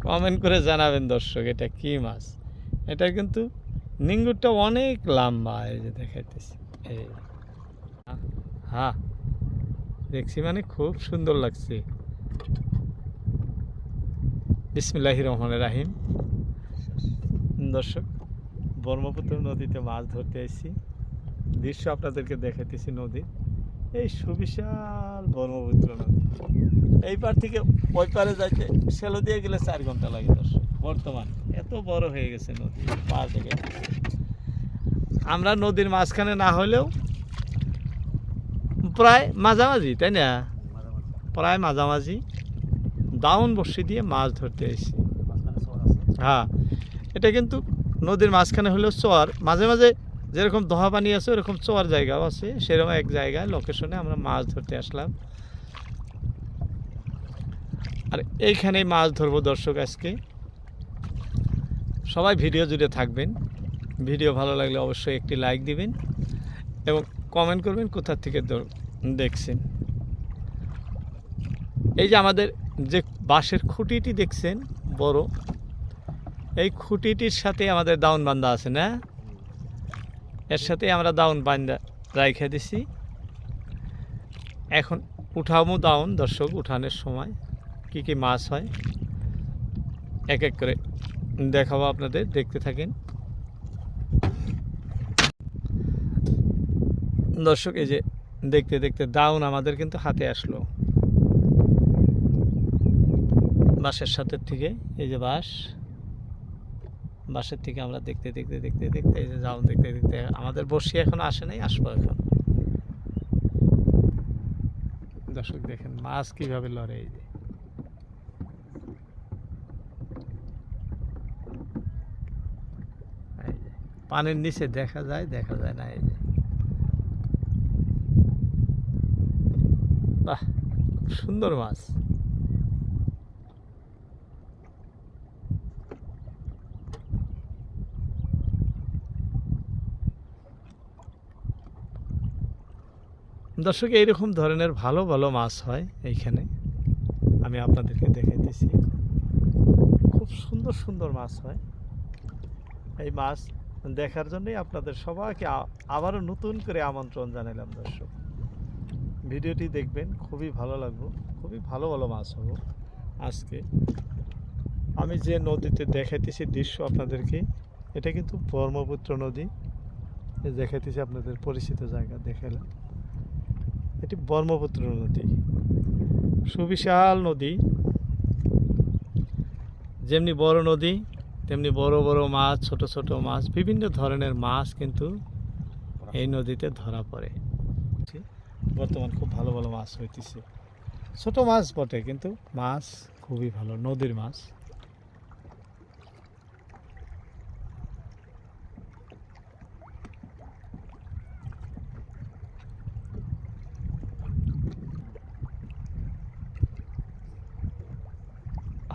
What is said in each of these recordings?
Comment করে জানাবেন দর্শক এটা কি মাছ। এটা কিন্তু নিঙ্গুরটা অনেক লম্বা, এই যে দেখাইতেছি। এই হ্যাঁ, দেখছি মানে খুব সুন্দর লাগছে। বিসমিল্লাহির রহমানির রহিম। দর্শক, ব্রহ্মপুত্র নদীতে মাছ ধরতে এসেছি। দৃশ্য আপনাদেরকে দেখাইতেছি নদীর। এই সুবিশাল ব্রহ্মপুত্র নদী, এই পার থেকে ওই পারে যাইতে সেলো দিয়ে গেলে 4 ঘন্টা লাগে দর্শক। বর্তমান এত বড় হয়ে গেছে নদী পার থেকে। আমরা নদীর মাঝখানে না হলেও প্রায় মাঝামাঝি, তাই না? প্রায় মাঝামাঝি দাউন বর্ষি দিয়ে মাছ ধরতে এসেছি। হ্যাঁ, এটা কিন্তু নদীর মাঝখানে হলেও চর, মাঝে মাঝে যেরকম দহা পানি আছে ওরকম চর জায়গাও আছে। সেরকম এক জায়গায় লোকেশনে আমরা মাছ ধরতে আসলাম। আর এইখানেই মাছ ধরবো দর্শক আজকে। সবাই ভিডিও জুড়ে থাকবেন। ভিডিও ভালো লাগলে অবশ্যই একটি লাইক দিবেন এবং কমেন্ট করবেন কোথা থেকে দেখছেন। এই যে আমাদের যে বাঁশের খুঁটিটি দেখছেন বড়, এই খুঁটিটির সাথে আমাদের দাউন বান্ধা আছে না, এর সাথে আমরা দাউন বান্ধা রাইখা দিছি। এখন উঠামো দাউন দর্শক। উঠানোর সময় কি কি মাছ হয় এক এক করে দেখাবো আপনাদের, দেখতে থাকেন দর্শক। এই যে দেখতে দেখতে দাউন আমাদের কিন্তু হাতে আসলো বাঁশের সাথে থেকে। এই যে বাঁশের থেকে আমরা দেখতে দেখতে দেখতে দেখতে এই যে দাউন দেখতে দেখতে আমাদের বসি এখন আসে নাই, আসবো এখন। দর্শক দেখেন মাছ কিভাবে লড়ে। এই যে পানির নিচে দেখা যায় না। এই যে বাহ, খুব সুন্দর মাছ। দর্শক, এইরকম ধরনের ভালো ভালো মাছ হয় এইখানে, আমি আপনাদেরকে দেখাইতেছি। খুব সুন্দর সুন্দর মাছ হয়। এই মাছ দেখার জন্যই আপনাদের সবাইকে আবারও নতুন করে আমন্ত্রণ জানালাম দর্শক। ভিডিওটি দেখবেন, খুবই ভালো লাগবে। খুবই ভালো ভালো মাছ হবো আজকে। আমি যে নদীতে দেখাইতেছি দৃশ্য আপনাদেরকে, এটা কিন্তু ব্রহ্মপুত্র নদী। দেখাইতেছি আপনাদের পরিচিত জায়গা দেখালাম। এটি ব্রহ্মপুত্র নদী, সুবিশাল নদী। যেমনি বড় নদী তেমনি বড় বড় মাছ, ছোট ছোট মাছ, বিভিন্ন ধরনের মাছ কিন্তু এই নদীতে ধরা পড়ে। বর্তমান খুব ভালো ভালো মাছ হইতেছে। ছোট মাছ বটে কিন্তু মাছ খুবই ভালো, নদীর মাছ।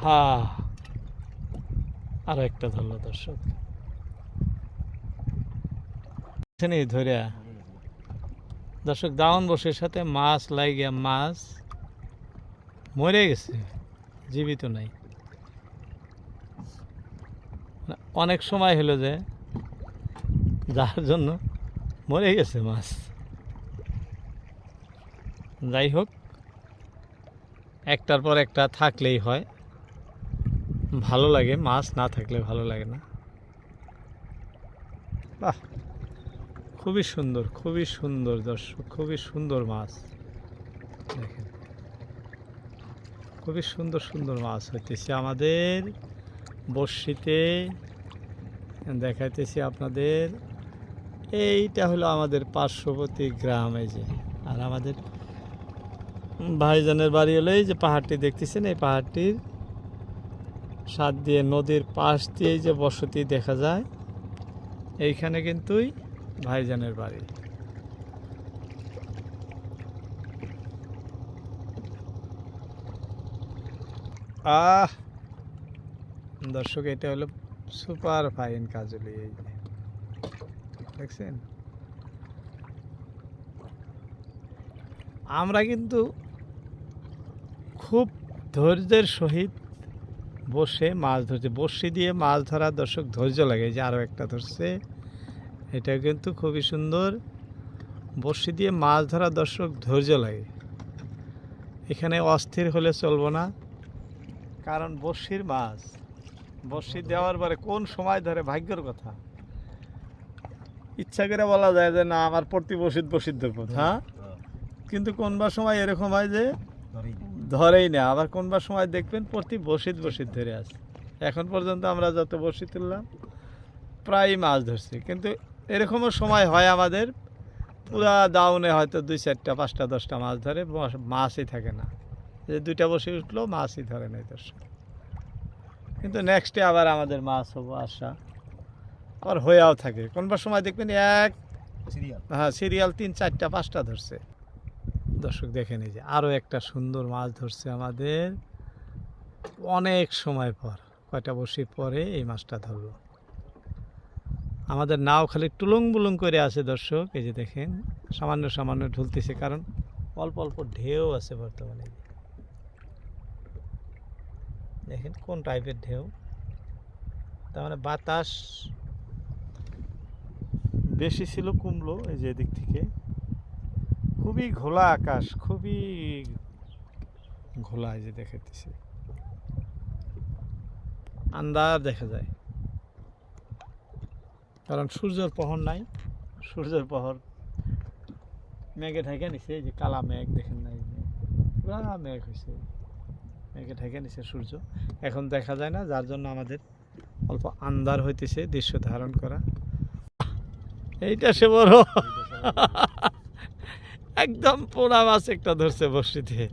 হ্যাঁ, আরো একটা ধরলো দর্শক। ধরে দর্শক দাউন বসের সাথে মাছ লাগিয়া মাছ মরে গেছে, জীবিত নাই। অনেক সময় হলো যে যার জন্য মরে গেছে মাছ। যাই হোক, একটার পর একটা থাকলেই হয়, ভালো লাগে। মাছ না থাকলে ভালো লাগে না। বাহ, খুবই সুন্দর দর্শক, খুবই সুন্দর মাছ। দেখেন খুবই সুন্দর সুন্দর মাছ হইতেছে আমাদের বড়শিতে। দেখাইতেছি আপনাদের। এইটা হলো আমাদের পার্শ্ববর্তী গ্রাম। এই যে, আর আমাদের ভাইজানের বাড়ি হলো এই যে পাহাড়টি দেখতেছেন, এই পাহাড়টির সাথ দিয়ে নদীর পাশ দিয়ে যে বসতি দেখা যায়, এইখানে কিন্তুই ভাইজানের বাড়ি। দর্শক, এটা হলো সুপার ফাইন কাজলি। এই যে দেখছেন, আমরা কিন্তু খুব ধৈর্যের সহিত বসে মাছ ধরছে। বড়শি দিয়ে মাছ ধরা দর্শক ধৈর্য লাগে। এই যে আরও একটা ধরছে, এটা কিন্তু খুবই সুন্দর। বড়শি দিয়ে মাছ ধরা দর্শক ধৈর্য লাগে। এখানে অস্থির হলে চলবো না, কারণ বড়শির মাছ বড়শি দেওয়ার পরে কোন সময় ধরে ভাগ্যের কথা। ইচ্ছা করে বলা যায় যে না আমার প্রতি বড়শি ধরবো, হ্যাঁ, কিন্তু কোনবার সময় এরকম হয় যে ধরেই না, আবার কোনবার সময় দেখবেন প্রতি বড়শি ধরে আছে। এখন পর্যন্ত আমরা যত বড়শি তুললাম প্রায় মাছ ধরছি, কিন্তু এরকমও সময় হয় আমাদের পুরা দাউনে হয়তো 2, 4, 5, 10টা মাছ ধরে, মাছই থাকে না। যে 2টা বড়শি উঠলো মাছই ধরে নাই দর্শক। কিন্তু নেক্সটে আবার আমাদের মাছ হবো আশা, আবার হয়েও থাকে। কোনবার সময় দেখবেন সিরিয়াল 3, 4, 5টা ধরছে। দর্শক দেখে নিয়ে যে আরও একটা সুন্দর মাছ ধরছে আমাদের অনেক সময় পর, কয়টা বড়শি পরে এই মাছটা ধরলো। আমাদের নাও খালি টুলুং বুলুং করে আছে দর্শক। এই যে দেখেন সামান্য সামান্য ঢুলতেছে, কারণ অল্প অল্প ঢেউ আছে বর্তমানে। দেখেন কোন টাইপের ঢেউ, তার মানে বাতাস বেশি ছিল, কমলো। এই যে এদিক থেকে খুবই ঘোলা আকাশ, খুবই ঘোলা। এই যে দেখাইতেছে আন্দার দেখা যায়, কারণ সূর্যের পহর নাই। সূর্যের পহর মেঘে ঢেকে নিছে। এই যে কালা মেঘ দেখেন না, পুরা মেঘ হয়েছে, মেঘে ঢেকে নিছে সূর্য, এখন দেখা যায় না, যার জন্য আমাদের অল্প আন্দার হইতেছে দৃশ্য ধারণ করা। এইটা সে বড় একদম পোড়া মাছ একটা ধরছে বড়শি দিয়ে,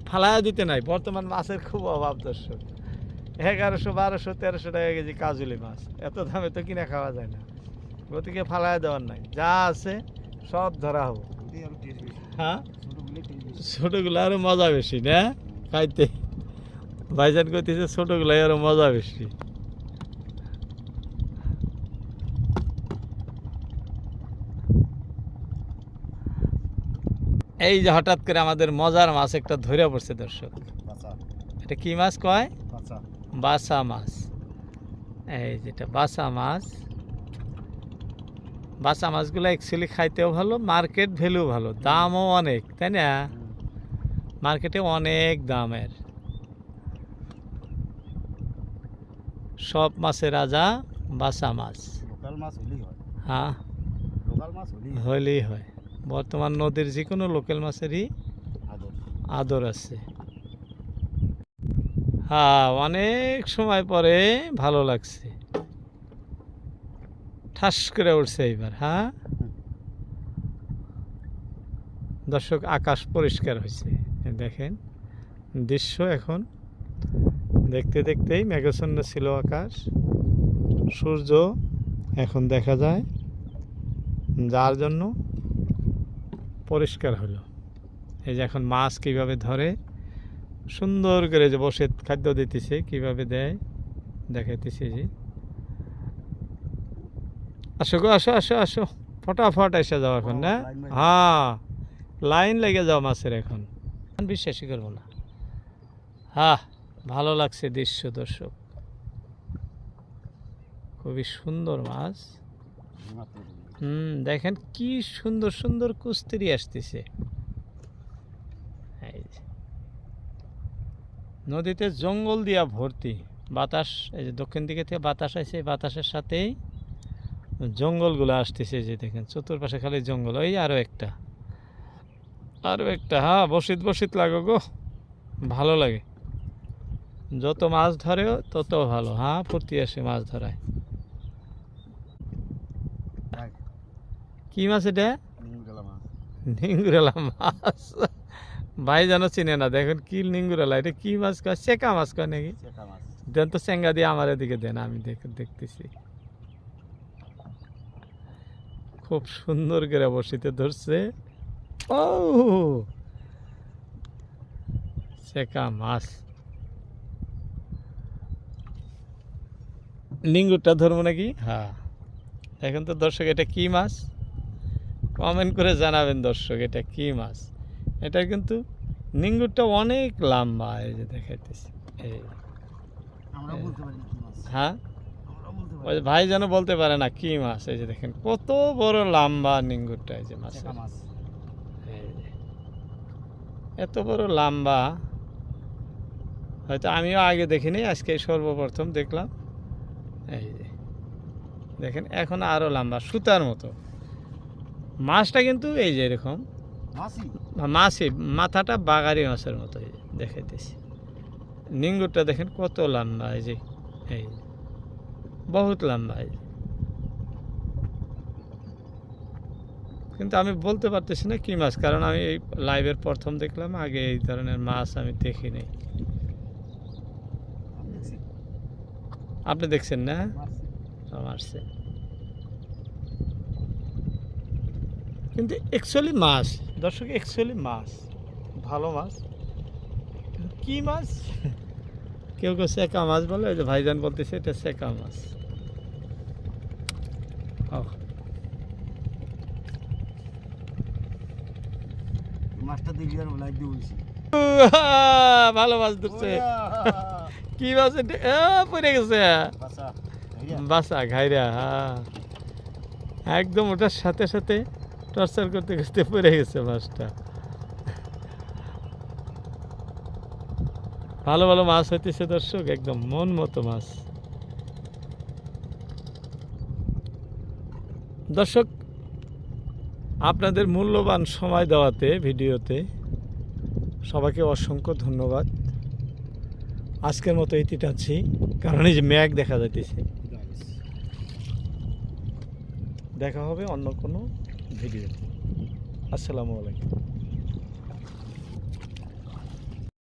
ফালায়া দিতে নাই। বর্তমান মাছের খুব অভাব দর্শক। 1100, 1200, 1300 টাকা কেজি কাজুলি মাছ, এত দামে তো কিনে খাওয়া যায় না। গতিকে ফালায়া দেওয়ার নাই, যা আছে সব ধরা হবো। হ্যাঁ, ছোটগুলো আরো মজা বেশি না খাইতে। ভাইজান করতেছে ছোটগুলো আরো মজা বেশি। এই যে হঠাৎ করে আমাদের মজার মাছ একটা ধরে পড়ছে দর্শক। এটা কি মাছ কয়? বাসা মাছ। এই যেটা বাসা মাছ। বাসা মাছগুলো অ্যাকচুয়ালি খাইতেও ভালো, মার্কেট ভ্যালু ভালো, দামও অনেক, তাই না? মার্কেটে অনেক দামের। সব মাছের রাজা বাসা মাছ। হ্যাঁ, হলেই হয়। বর্তমান নদীর যে কোনো লোকাল মাছেরই আদর আছে। হ্যাঁ, অনেক সময় পরে ভালো লাগছে, ঠাস করে উঠছে এইবার। হ্যাঁ দর্শক, আকাশ পরিষ্কার হয়েছে, দেখেন দৃশ্য। এখন দেখতে দেখতেই মেঘাচ্ছন্ন ছিল আকাশ, সূর্য এখন দেখা যায়, যার জন্য পরিষ্কার হলো। এই যে এখন মাছ কিভাবে ধরে সুন্দর করে, যে বসে খাদ্য দিতেছে কিভাবে দেয় দেখাইতেছে। যে আসো গো, আসো আসো আসো, ফটাফট এসে যাও এখন। না, হ্যাঁ, লাইন লেগে যাও মাছের এখন, বিশ্বাসই করবো না। হ্যাঁ, ভালো লাগছে দৃশ্য দর্শক, খুবই সুন্দর মাছ। দেখেন কি সুন্দর সুন্দর কুস্তিরি আসতেছে। নদীতে জঙ্গল দিয়া ভর্তি, বাতাস, এই যে দক্ষিণ দিকে থেকে বাতাস আসছে, বাতাসের সাথেই জঙ্গলগুলো আসতেছে। যে দেখেন চতুর্পাশে খালি জঙ্গল। ওই আরো একটা, আরো একটা। হ্যাঁ, বসিত লাগো গো, ভালো লাগে। যত মাছ ধরেও তত ভালো। হ্যাঁ, ফুর্তি আসে মাছ ধরায়। কি মাছ এটা? নিঙ্গুরেলা মাছ। ভাই জানো চিনে না, দেখেন কি নিঙ্গুরেলা, এটা কি মাছ কয়? চেকা মাছ কয় নাকি? দেন তো চেঙ্গা দিয়ে আমার এদিকে দেন, আমি দেখতেছি। খুব সুন্দর করে বসিতে ধরছে। ও চেকা মাছ, নিঙ্গুরটা ধরবো নাকি? হ্যাঁ, এখন তো দর্শক এটা কি মাছ কমেন্ট করে জানাবেন দর্শক, এটা কি মাছ। এটা কিন্তু নিঙ্গুরটা অনেক লম্বা, এই যে দেখাইতেছি। এই আমরা বলতে পারি না কি মাছ হ্যাঁ আমরা বলতে ওই যে ভাই যেন বলতে পারে না কি মাছ। এই যে দেখেন কত বড় লম্বা নিঙ্গুরটা, এই যে মাছ, চেকা মাছ এত বড় লম্বা হয়তো আমিও আগে দেখিনি, আজকে সর্বপ্রথম দেখলাম। এই যে দেখেন এখন আরো লম্বা সুতার মতো মাছটা, কিন্তু এই যে এরকম মাছই মাছই, মাথাটা বাগারি মাছের মতো। এই যে দেখাইতেছি নিঙ্গুরটা দেখেন কত লম্বা, এই যে এই যে, বহুত লম্বা। এই যে। কিন্তু আমি বলতে পারতেছি না কি মাছ, কারণ আমি এই লাইভের প্রথম দেখলাম, আগে এই ধরনের মাছ আমি দেখিনি। দেখছি আপনি দেখছেন না? মাছ মারছে কিন্তু অ্যাকচুয়ালি মাছ, দর্শক অ্যাকচুয়ালি মাছ, ভালো মাছ। কিন্তু কি মাছ? কেউ কেউ সেকা মাছ বলে, ওই যে ভাইজান বলতেছে এটা সেকা মাছ। ওহ, মাছটা দেখি আর লাইক দিয়ে বলছি ভালো মাছ ধরছে। কি মাছ এটা? পড়ে গেছে বাসা বাসা ঘাইরা। একদম ওটার সাথে সাথে টর্চার করতে করতে পড়ে গেছে মাছটা। ভালো ভালো মাছ হইতেছে দর্শক, একদম মন মতো মাছ। দর্শক আপনাদের মূল্যবান সময় দেওয়াতে ভিডিওতে সবাইকে অসংখ্য ধন্যবাদ। আজকের মতো ইতি টানছি, কারণ এই যে মেঘ দেখা যাইতেছে। দেখা হবে অন্য কোনো ভিডিওতে। আসসালামু আলাইকুম।